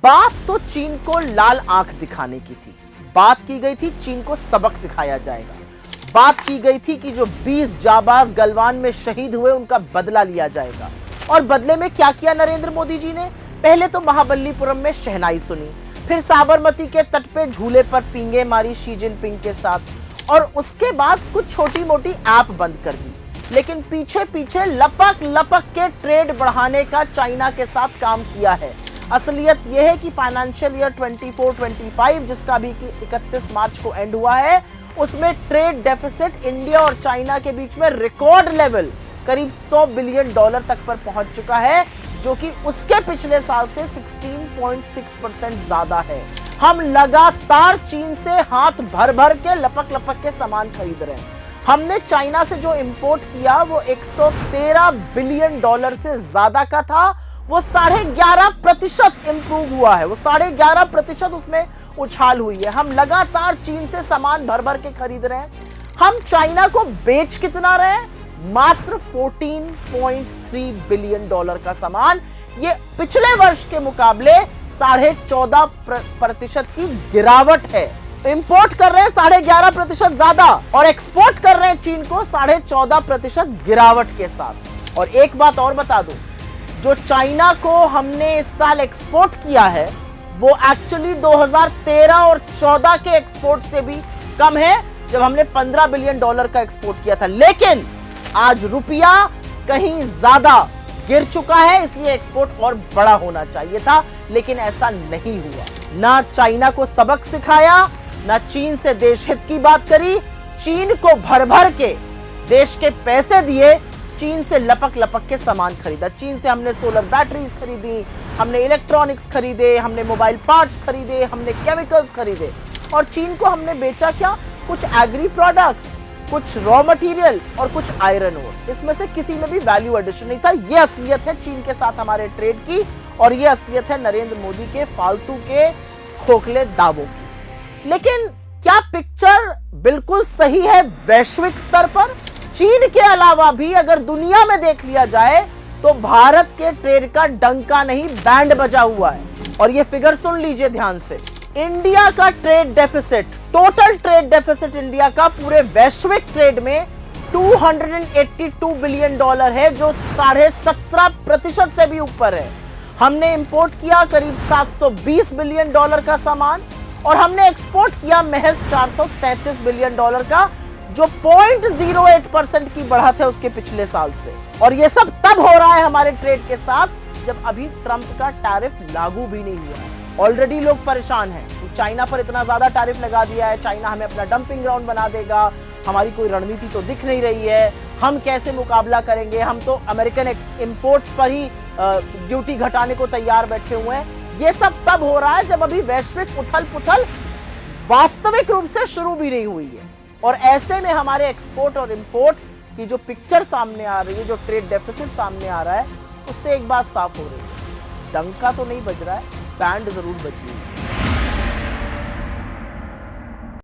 बात तो चीन को लाल आंख दिखाने की थी, बात की गई थी चीन को सबक सिखाया जाएगा, बात की गई थी कि जो 20 जाबाज गलवान में शहीद हुए उनका बदला लिया जाएगा। और बदले में क्या किया नरेंद्र मोदी जी ने? पहले तो महाबलीपुरम में शहनाई सुनी, फिर साबरमती के तट पे झूले पर पींगे मारी शी जिनपिंग के साथ, और उसके बाद कुछ छोटी मोटी ऐप बंद कर दी। लेकिन पीछे पीछे लपक लपक के ट्रेड बढ़ाने का चाइना के साथ काम किया है। असलियत यह है कि फाइनेंशियल ईयर 24-25 जिसका भी 31 मार्च को एंड हुआ है, उसमें ट्रेड डेफिसिट इंडिया और चाइना के बीच में रिकॉर्ड लेवल करीब $100 बिलियन तक पर पहुंच चुका है, जो कि उसके पिछले साल से 16.6% ज्यादा है। हम लगातार चीन से हाथ भर भर के लपक लपक के सामान खरीद रहे हैं। हमने चाइना से जो इंपोर्ट किया वो $113 बिलियन से ज्यादा का था, वो 11.5% इंप्रूव हुआ है, वो 11.5% उसमें उछाल हुई है। हम लगातार चीन से सामान भर भर के खरीद रहे हैं। हम चाइना को बेच कितना रहे हैं? मात्र $14.3 बिलियन का सामान। ये पिछले वर्ष के मुकाबले 14.5% की गिरावट है। इंपोर्ट कर रहे हैं 11.5% ज्यादा और एक्सपोर्ट कर रहे हैं चीन को 14.5% गिरावट के साथ। और एक बात और बता दूं, जो चाइना को हमने इस साल एक्सपोर्ट किया है वो एक्चुअली 2013 और 14 के एक्सपोर्ट से भी कम है, जब हमने $15 बिलियन का एक्सपोर्ट किया था। लेकिन आज रुपया कहीं ज्यादा गिर चुका है, इसलिए एक्सपोर्ट और बड़ा होना चाहिए था, लेकिन ऐसा नहीं हुआ। ना चाइना को सबक सिखाया, ना चीन से देश हित की बात करी। चीन को भर भर के देश के पैसे दिए, चीन से लपक लपक के सामान खरीदा। चीन से हमने सोलर बैटरीज खरीदी, हमने इलेक्ट्रॉनिक्स खरीदे, हमने मोबाइल पार्ट्स खरीदे, हमने केमिकल्स खरीदे। और चीन को हमने बेचा क्या? कुछ एग्री प्रोडक्ट्स, कुछ रॉ मटेरियल और कुछ आयरन ओर। इसमें से किसी में भी वैल्यू एडिशन नहीं था। यह असलियत है चीन के साथ हमारे ट्रेड की, और यह असलियत है नरेंद्र मोदी के फालतू के खोखले दावों की। लेकिन क्या पिक्चर बिल्कुल सही है वैश्विक स्तर पर? चीन के अलावा भी अगर दुनिया में देख लिया जाए तो भारत के ट्रेड का डंका नहीं बैंड बजा हुआ है। और ये फिगर सुन लीजिए ध्यान से। इंडिया का trade deficit, total trade deficit India का पूरे वैश्विक ट्रेड में $282 बिलियन है, जो 17.5% से भी ऊपर है। हमने इंपोर्ट किया करीब $720 बिलियन का सामान, और हमने एक्सपोर्ट किया महज $437 बिलियन का, जो 0.08% की बढ़त है उसके पिछले साल से। और ये सब तब हो रहा है हमारे ट्रेड के साथ जब अभी ट्रंप का टैरिफ लागू भी नहीं हुआ है। ऑलरेडी लोग परेशान हैं कि चाइना पर इतना ज्यादा टैरिफ लगा दिया है, चाइना हमें अपना डंपिंग ग्राउंड बना देगा, हमारी कोई रणनीति तो दिख नहीं रही है, हम कैसे मुकाबला करेंगे, हम तो अमेरिकन इंपोर्ट्स पर ही ड्यूटी घटाने को तैयार बैठे हुए हैं। ये सब तब हो रहा है जब अभी वैश्विक उथल पुथल वास्तविक रूप से शुरू भी नहीं हुई है। और ऐसे में हमारे एक्सपोर्ट और इंपोर्ट की जो पिक्चर सामने आ रही है, जो ट्रेड डेफिसिट सामने आ रहा है, उससे एक बात साफ हो रही है, डंका तो नहीं बज रहा है, बैंड जरूर बजी है।